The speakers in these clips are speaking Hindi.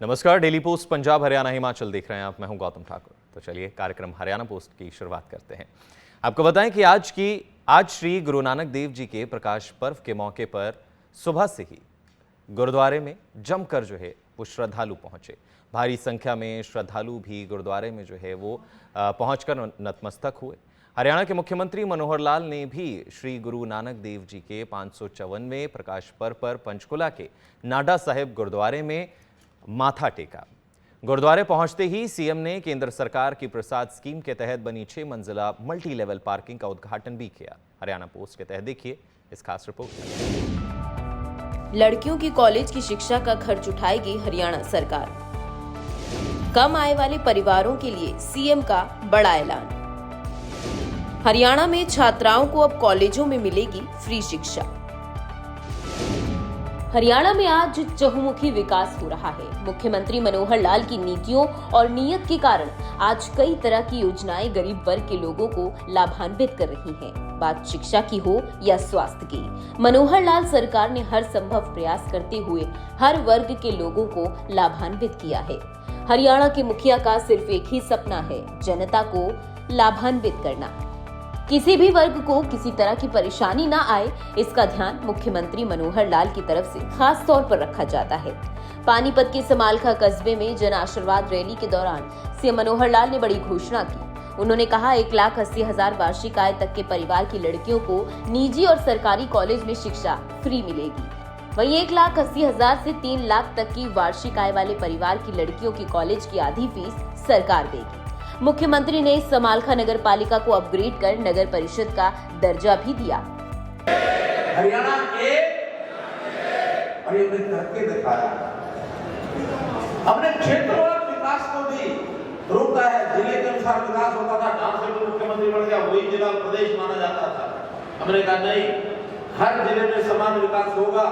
नमस्कार, डेली पोस्ट पंजाब हरियाणा हिमाचल देख रहे हैं आप। मैं हूं गौतम ठाकुर। तो चलिए कार्यक्रम हरियाणा पोस्ट की शुरुआत करते हैं। आपको बताएं कि आज श्री गुरु नानक देव जी के प्रकाश पर्व के मौके पर सुबह से ही गुरुद्वारे में जमकर वो श्रद्धालु पहुंचे। भारी संख्या में श्रद्धालु भी गुरुद्वारे में वो पहुंचकर नतमस्तक हुए। हरियाणा के मुख्यमंत्री मनोहर लाल ने भी श्री गुरु नानक देव जी के 554वें प्रकाश पर्व पर पंचकुला के नाडा साहिब गुरुद्वारे में माथा टेका। गुरुद्वारे पहुंचते ही सीएम ने केंद्र सरकार की प्रसाद स्कीम के तहत बनी 6 मंजिला मल्टी लेवल पार्किंग का उद्घाटन भी किया। हरियाणा पोस्ट के तहत देखिए इस खास रिपोर्ट। लड़कियों की कॉलेज की शिक्षा का खर्च उठाएगी हरियाणा सरकार। कम आय वाले परिवारों के लिए सीएम का बड़ा ऐलान। हरियाणा में छात्राओं को अब कॉलेजों में मिलेगी फ्री शिक्षा। हरियाणा में आज चहुमुखी विकास हो रहा है। मुख्यमंत्री मनोहर लाल की नीतियों और नीयत के कारण आज कई तरह की योजनाएं गरीब वर्ग के लोगों को लाभान्वित कर रही हैं। बात शिक्षा की हो या स्वास्थ्य की, मनोहर लाल सरकार ने हर संभव प्रयास करते हुए हर वर्ग के लोगों को लाभान्वित किया है। हरियाणा के मुखिया का सिर्फ एक ही सपना है, जनता को लाभान्वित करना। किसी भी वर्ग को किसी तरह की परेशानी ना आए, इसका ध्यान मुख्यमंत्री मनोहर लाल की तरफ से खास तौर पर रखा जाता है। पानीपत के समालखा कस्बे में जन आशीर्वाद रैली के दौरान सीएम मनोहर लाल ने बड़ी घोषणा की। उन्होंने कहा 1,80,000 वार्षिक आय तक के परिवार की लड़कियों को निजी और सरकारी कॉलेज में शिक्षा फ्री मिलेगी। वहीं 1,80,000 से 3 लाख तक की वार्षिक आय वाले परिवार की लड़कियों की कॉलेज की आधी फीस सरकार देगी। मुख्यमंत्री ने समालखा नगर पालिका को अपग्रेड कर नगर परिषद का दर्जा भी दिया। हरियाणा और ये करके दिखाया। अपने क्षेत्रवार विकास को भी रोका है। जिले के अनुसार विकास होता था, जहां से मुख्यमंत्री बन गया वही जिला प्रदेश माना जाता था। हमने कहा नहीं, हर जिले में समान विकास होगा।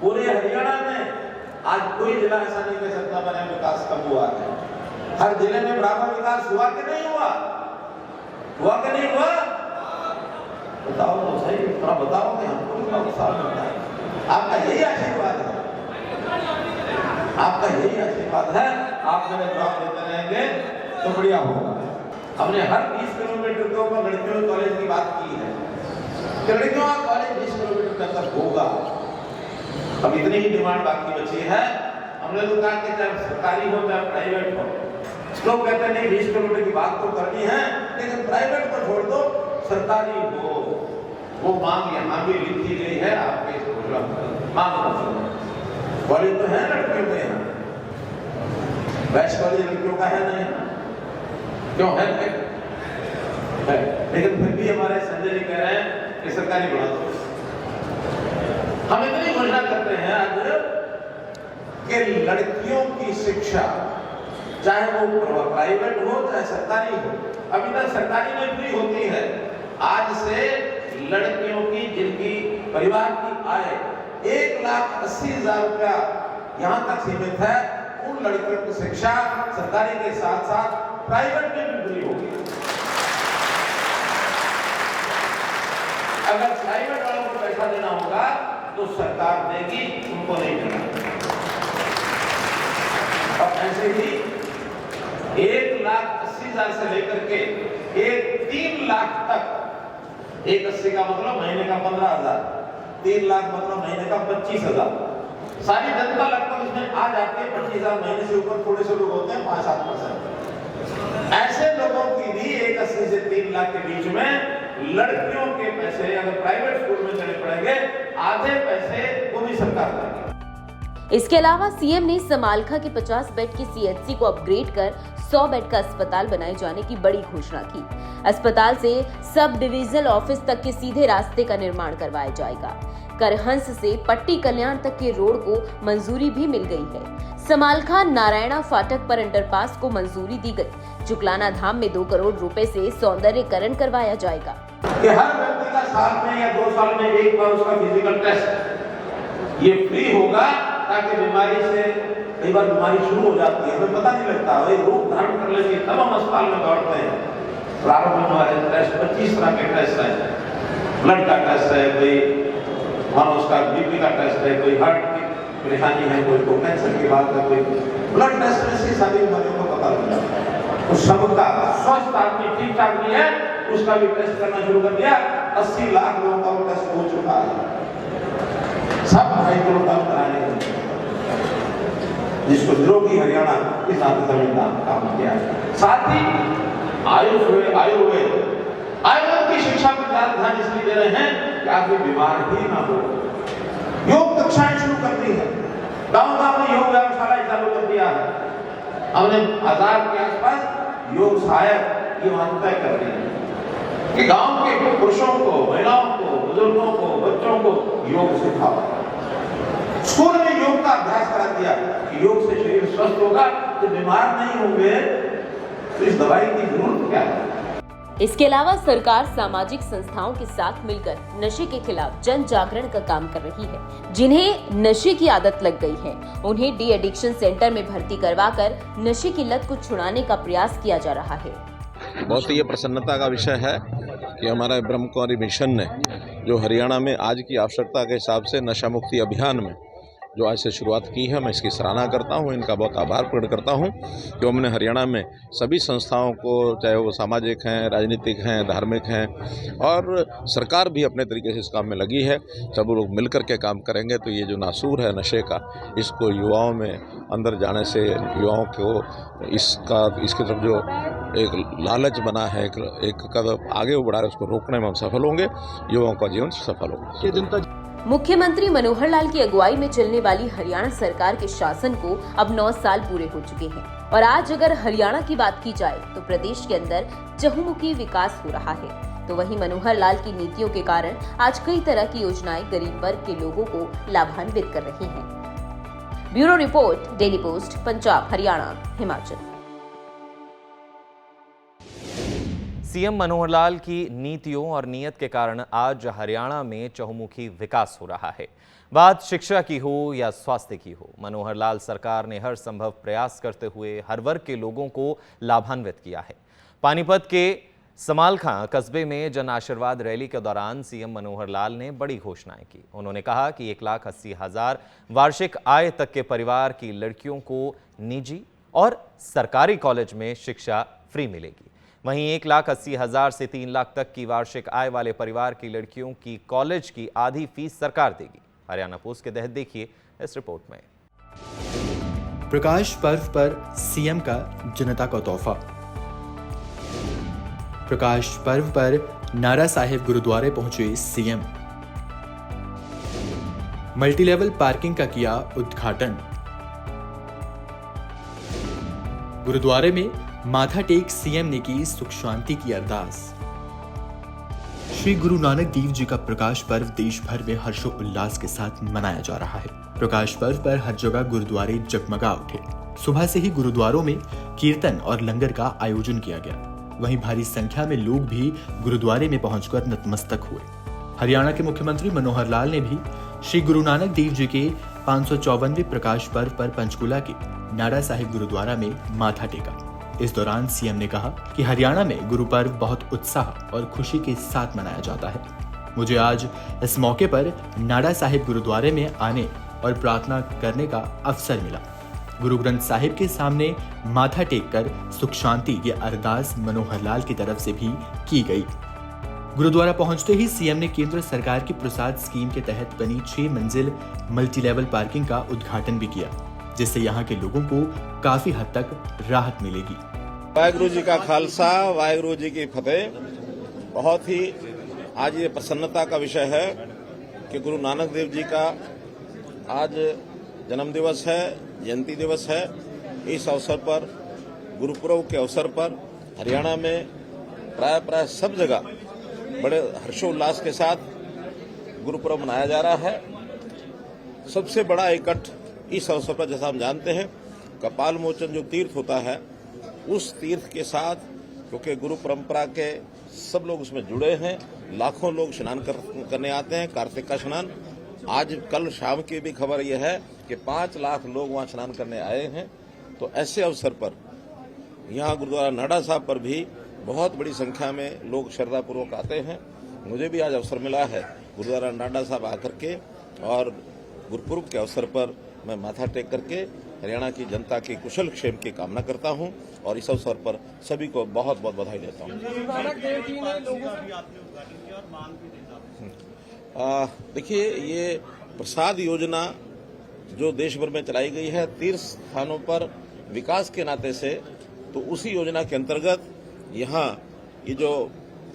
पूरे हरियाणा में आज कोई जिला ऐसा नहीं कह सकता मैंने विकास कम हुआ है। हर जिले में बराबर विकास हुआ कि नहीं हुआ? हुआ कि नहीं हुआ? बताओ तो सही, थोड़ा बताओ कि हमको कितना उत्साह मिलता है। आपका यही आशीर्वाद है, आपका यही आशीर्वाद है। आप मेरे जवाब देते रहेंगे तो बढ़िया होगा। हमने हर 20 किलोमीटर के ऊपर लड़कियों के कॉलेज की बात की है। लड़कियों का कॉलेज 20 किलोमीटर तक होगा। अब इतनी ही डिमांड बाकी बची है। हमने तो कहा कि चाहे सरकारी हो चाहे प्राइवेट हो। लोग कहते नहीं 20 किलोमीटर की बात तो करनी है, लेकिन प्राइवेट को छोड़ दो, सरकारी हो। वो मांग यहाँ भी लिखी गई है आपके मांग। कॉलेज तो है लड़कियों के यहाँ, वैश्य कॉलेज लड़कियों का है नहीं? क्यों है? लेकिन फिर भी हमारे संजय जी कह रहे हैं कि सरकारी बढ़ा दो। हम इतनी घोषणा करते हैं आज कि लड़कियों की शिक्षा चाहे वो प्राइवेट हो चाहे सरकारी हो, अभी तक सरकारी में फ्री होती है। आज से लड़कियों की जिनकी परिवार की आय 1,80,000 रुपया यहाँ तक सीमित है, उन लड़कियों की शिक्षा सरकारी के साथ साथ प्राइवेट में भी फ्री होगी। अगर प्राइवेट वालों को पैसा देना होगा तो सरकार देगी, उनको नहीं देना। और ऐसे ही 1,80,000 से लेकर के 3 लाख तक, 1,80 का मतलब महीने का 15,000, 3 लाख मतलब महीने का 25,000। सारी जनता लगभग इसमें आ जाती है। 25,000 महीने से ऊपर थोड़े से लोग होते हैं, 5-7%। ऐसे लोगों की भी 1,80 से 3 लाख के बीच में लड़कियों के पैसे अगर प्राइवेट स्कूल में देने पड़ेंगे, आधे पैसे वो भी सरकार देगी। इसके अलावा सीएम ने समालखा के 50 बेड की सीएचसी को अपग्रेड कर 100 बेड का अस्पताल बनाए जाने की बड़ी घोषणा की। अस्पताल से सब डिविजनल ऑफिस तक के सीधे रास्ते का निर्माण करवाया जाएगा। करहंस से पट्टी कल्याण तक के रोड को मंजूरी भी मिल गई है। समालखा नारायणा फाटक पर अंडरपास को मंजूरी दी गई। जुगलाना धाम में 2 करोड़ रुपए से सौंदर्यकरण करवाया जाएगा। कि हर व्यक्ति का साल में या 2 साल में एक बार उसका फिजिकल टेस्ट ये फ्री होगा, ताकि बीमारी से कई बार बीमारी शुरू हो जाती है, हमें पता नहीं लगता, वही रूप धारण कर लेती, तब हम अस्पताल में दौड़ते हैं। प्रारंभ में हमारे टेस्ट 25 तरह के टेस्ट हैं। ब्लड का टेस्ट है, कोई उसका बीपी का टेस्ट है, कोई हार्ट की परेशानी है, कोई को कैंसर की बात है, कोई ब्लड टेस्ट में से सभी बीमारियों का पता लग जाता है। तो सबका स्वस्थ आदमी ठीक ठाक भी है, उसका भी टेस्ट करना शुरू कर दिया। 80 लाख लोगों का वो टेस्ट हो चुका है, सब 2.5 करोड़ काम कराने हैं, जिसको निरोगी हरियाणा इस नाते संविधान काम किया है। साथ ही आयुर्वेद की शिक्षा पर ज्यादा ध्यान इसलिए दे रहे हैं कि आदमी बीमार ही ना हो। योग कक्षाएं शुरू कर दी है, गांव-गांव में योग व्यायामशाला चालू कर दिया है। हमने 1000 के आसपास योग सहायक की वहां तय कर दी है कि गांव के पुरुषों को, महिलाओं को, बुजुर्गों को, बच्चों को योग सिखाओ। स्कूल में योग का अभ्यास करा दिया कि योग से शरीर स्वस्थ होगा, तो बीमार नहीं होंगे, तो इस दवाई की जरूरत क्या है। इसके अलावा सरकार सामाजिक संस्थाओं के साथ मिलकर नशे के खिलाफ जन जागरण का काम कर रही है। जिन्हें नशे की आदत लग गई है, उन्हें डी एडिक्शन सेंटर में भर्ती करवाकर नशे की लत को छुड़ाने का प्रयास किया जा रहा है। बहुत ही ये प्रसन्नता का विषय है कि हमारा ब्रह्म कुमारी मिशन ने जो हरियाणा में आज की आवश्यकता के हिसाब से नशा मुक्ति अभियान में जो आज से शुरुआत की है, मैं इसकी सराहना करता हूं, इनका बहुत आभार प्रकट करता हूं कि हमने हरियाणा में सभी संस्थाओं को, चाहे वो सामाजिक हैं, राजनीतिक हैं, धार्मिक हैं, और सरकार भी अपने तरीके से इस काम में लगी है। सब लोग मिलकर के काम करेंगे तो ये जो नासूर है नशे का, इसको युवाओं में अंदर जाने से युवाओं को इसकी तरफ जो एक लालच बना है, एक कदम आगे बढ़ा है, उसको रोकने में हम सफल होंगे, युवाओं का जीवन सफल होगा। मुख्यमंत्री मनोहर लाल की अगुवाई में चलने वाली हरियाणा सरकार के शासन को अब 9 साल पूरे हो चुके हैं और आज अगर हरियाणा की बात की जाए तो प्रदेश के अंदर चहुमुखी विकास हो रहा है। तो वहीं मनोहर लाल की नीतियों के कारण आज कई तरह की योजनाएं गरीब वर्ग के लोगों को लाभान्वित कर रही हैं। Bureau report, Daily Post, Punjab, Haryana, Himachal. CM Manohar Lal की नीतियों और नीयत के कारण आज हरियाणा में चहुमुखी विकास हो रहा है। बात शिक्षा की हो या स्वास्थ्य की हो, मनोहर लाल सरकार ने हर संभव प्रयास करते हुए हर वर्ग के लोगों को लाभान्वित किया है। पानीपत के समालखां कस्बे में जन आशीर्वाद रैली के दौरान सीएम मनोहर लाल ने बड़ी घोषणाएं की। उन्होंने कहा कि 1,80,000 वार्षिक आय तक के परिवार की लड़कियों को निजी और सरकारी कॉलेज में शिक्षा फ्री मिलेगी। वहीं 1,80,000 से 3 लाख तक की वार्षिक आय वाले परिवार की लड़कियों की कॉलेज की आधी फीस सरकार देगी। हरियाणा पोस्ट के तहत देखिए इस रिपोर्ट में। प्रकाश पर्व पर सीएम का जनता को तोहफा। प्रकाश पर्व पर नारा साहिब गुरुद्वारे पहुंचे सीएम। मल्टीलेवल पार्किंग का किया उद्घाटन। गुरुद्वारे में माथा टेक सीएम ने की सुख शांति की अरदास। श्री गुरु नानक देव जी का प्रकाश पर्व देश भर में हर्षोल्लास के साथ मनाया जा रहा है। प्रकाश पर्व पर हर जगह गुरुद्वारे जगमगा उठे। सुबह से ही गुरुद्वारों में कीर्तन और लंगर का आयोजन किया गया। वहीं भारी संख्या में लोग भी गुरुद्वारे में पहुंचकर नतमस्तक हुए। हरियाणा के मुख्यमंत्री मनोहर लाल ने भी श्री गुरु नानक देव जी के 554वें प्रकाश पर्व पर पंचकूला के नारा साहिब गुरुद्वारा में माथा टेका। इस दौरान सीएम ने कहा कि हरियाणा में गुरु पर्व बहुत उत्साह और खुशी के साथ मनाया जाता है। मुझे आज इस मौके पर नाड़ा साहिब गुरुद्वारे में आने और प्रार्थना करने का अवसर मिला। गुरु ग्रंथ साहिब के सामने माथा टेककर सुख शांति की अरदास मनोहर लाल की तरफ से भी की गई। गुरुद्वारा पहुंचते ही सीएम ने केंद्र सरकार की प्रसाद स्कीम के तहत बनी 6 मंजिल मल्टीलेवल पार्किंग का उद्घाटन भी किया, जिससे यहाँ के लोगों को काफी हद तक राहत मिलेगी। वाहिगुरु जी का खालसा, वाहिगुरु जी की फतेह। बहुत ही आज ये प्रसन्नता का विषय है कि गुरु नानक देव जी का आज जन्म दिवस है, जयंती दिवस है। इस अवसर पर, गुरुपुरब के अवसर पर हरियाणा में प्राय सब जगह बड़े हर्षोल्लास के साथ गुरुपुरब मनाया जा रहा है। सबसे बड़ा इकट्ठ इस अवसर पर, जैसा हम जानते हैं, कपाल मोचन जो तीर्थ होता है, उस तीर्थ के साथ, क्योंकि गुरु परंपरा के सब लोग उसमें जुड़े हैं, लाखों लोग स्नान करने आते हैं, कार्तिक का स्नान। आज कल शाम की भी खबर यह है कि 5 लाख लोग वहां स्नान करने आए हैं। तो ऐसे अवसर पर यहाँ गुरुद्वारा नाड़ा साहब पर भी बहुत बड़ी संख्या में लोग श्रद्धापूर्वक आते हैं। मुझे भी आज अवसर मिला है गुरुद्वारा नाड़ा साहब आकर के और गुरुपुरब के अवसर पर मैं माथा टेक करके हरियाणा की जनता की कुशल क्षेम की कामना करता हूं और इस अवसर पर सभी को बहुत बहुत बधाई देता हूं। देखिए, ये प्रसाद योजना जो देश भर में चलाई गई है तीर्थ स्थानों पर विकास के नाते से, तो उसी योजना के अंतर्गत यहाँ ये जो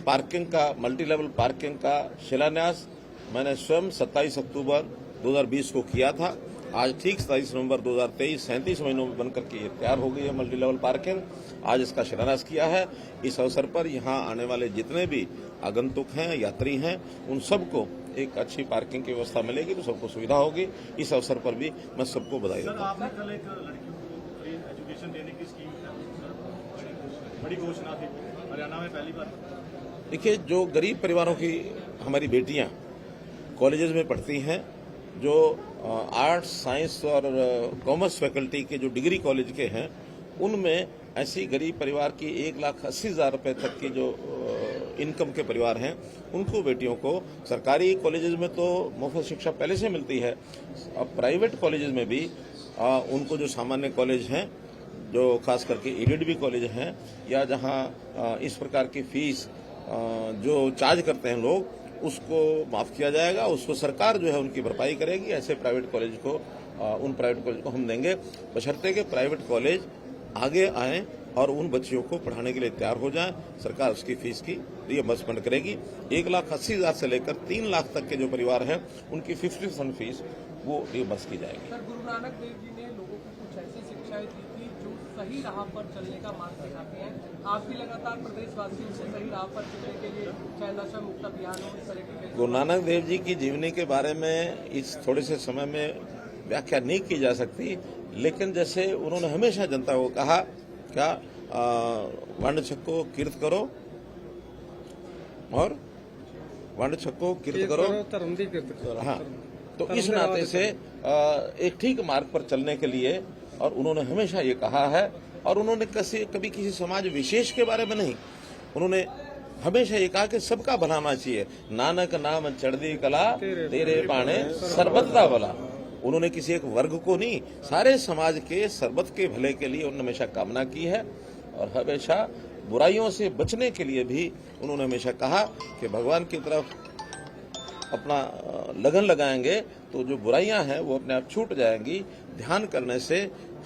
पार्किंग का मल्टी लेवल पार्किंग का शिलान्यास मैंने स्वयं 27 अक्टूबर 2020 को किया था। आज ठीक 27 नवंबर 2023 37 महीनों में बनकर के ये तैयार हो गई है मल्टी लेवल पार्किंग। आज इसका शिलान्यास किया है। इस अवसर पर यहाँ आने वाले जितने भी आगंतुक हैं, यात्री हैं, उन सबको एक अच्छी पार्किंग की व्यवस्था मिलेगी, तो सबको सुविधा होगी। इस अवसर पर भी मैं सबको बधाई देता हूँ। आपने कल एक लड़कियों को फ्री एजुकेशन देने की स्कीम बड़ी घोषणा थी, हरियाणा में पहली बार। देखिए, जो गरीब परिवारों की हमारी बेटियां कॉलेजेस में पढ़ती हैं, जो आर्ट्स, साइंस और कॉमर्स फैकल्टी के जो डिग्री कॉलेज के हैं, उनमें ऐसी गरीब परिवार की 1,80,000 रुपए तक की जो इनकम के परिवार हैं, उनको बेटियों को सरकारी कॉलेजेस में तो मुफ्त शिक्षा पहले से मिलती है। अब प्राइवेट कॉलेजेस में भी उनको जो सामान्य कॉलेज हैं, जो खास करके एडेड कॉलेज हैं, या जहां इस प्रकार की फीस जो चार्ज करते हैं लोग, उसको माफ किया जाएगा। उसको सरकार जो है उनकी भरपाई करेगी। ऐसे प्राइवेट कॉलेज को उन प्राइवेट कॉलेज को हम देंगे, बशर्ते के प्राइवेट कॉलेज आगे आएं और उन बच्चियों को पढ़ाने के लिए तैयार हो जाएं। सरकार उसकी फीस की रिइंबर्समेंट करेगी। 1,80,000 से लेकर 3 लाख तक के जो परिवार हैं, उनकी 50% फीस वो रिइंबर्स की जाएगी। सर, गुरु नानक देव जी ने लोगों को कुछ ऐसी शिक्षाएं दी थी जो सही राह पर चलने का मार्ग दिखाते हैं। आप भी लगातार प्रदेशवासियों से सही राह पर चलने के लिए, चाहे नशा मुक्त अभियान हो, इस तरह के। गुरु नानक देव जी की जीवनी के बारे में इस थोड़े से समय में व्याख्या नहीं की जा सकती, लेकिन जैसे उन्होंने हमेशा जनता को कहा, क्या वर्ण छक्को कीर्त करो और वर्ण छक्को कीर्त करो, धर्म दी कीर्त करो। हाँ, तो इस नाते से एक ठीक मार्ग पर चलने के लिए, और उन्होंने हमेशा ये कहा है, और उन्होंने कभी किसी समाज विशेष के बारे में नहीं, उन्होंने हमेशा ये कहा कि सबका भलाना चाहिए। नानक नाम चढ़दी कला तेरे पाने सर्बत भला। उन्होंने किसी एक वर्ग को नहीं, सारे समाज के सर्बत के भले के लिए उन्होंने हमेशा कामना की है। और हमेशा बुराइयों से बचने के लिए भी उन्होंने हमेशा कहा कि भगवान की तरफ अपना लगन लगाएंगे तो जो बुराइयां हैं वो अपने आप छूट जाएंगी। ध्यान करने से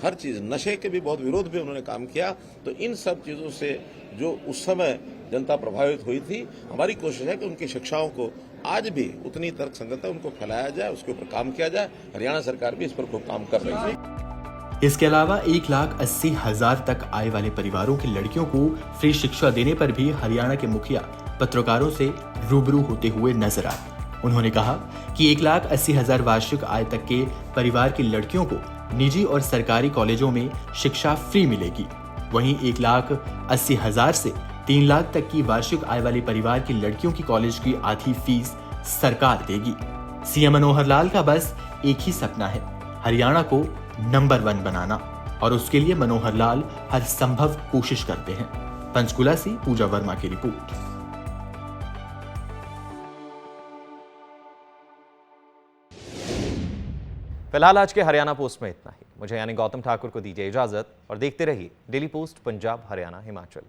हर चीज, नशे के भी बहुत विरोध में उन्होंने काम किया। तो इन सब चीजों से जो उस समय जनता प्रभावित हुई थी, हमारी कोशिश है कि उनकी शिक्षाओं को आज भी उतनी तर्कसंगत है उनको फैलाया जाए, उसके ऊपर काम किया जाए। हरियाणा सरकार भी इस पर खूब काम कर रही है। इसके अलावा 1,80,000 तक आय वाले परिवारों की लड़कियों को फ्री शिक्षा देने पर भी हरियाणा के मुखिया पत्रकारों से रूबरू होते हुए नजर आए। उन्होंने कहा कि 1,80,000 वार्षिक आय तक के परिवार की लड़कियों को निजी और सरकारी कॉलेजों में शिक्षा फ्री मिलेगी। वहीं 1,80,000 से 3 लाख तक की वार्षिक आय वाले परिवार की लड़कियों की कॉलेज की आधी फीस सरकार देगी। सीएम मनोहर लाल का बस एक ही सपना है, हरियाणा को नंबर 1 बनाना, और उसके लिए मनोहर लाल हर संभव कोशिश करते हैं। पंचकुला से पूजा वर्मा की रिपोर्ट। फिलहाल आज के हरियाणा पोस्ट में इतना ही। मुझे यानी गौतम ठाकुर को दीजिए इजाजत और देखते रहिए डेली पोस्ट पंजाब, हरियाणा, हिमाचल।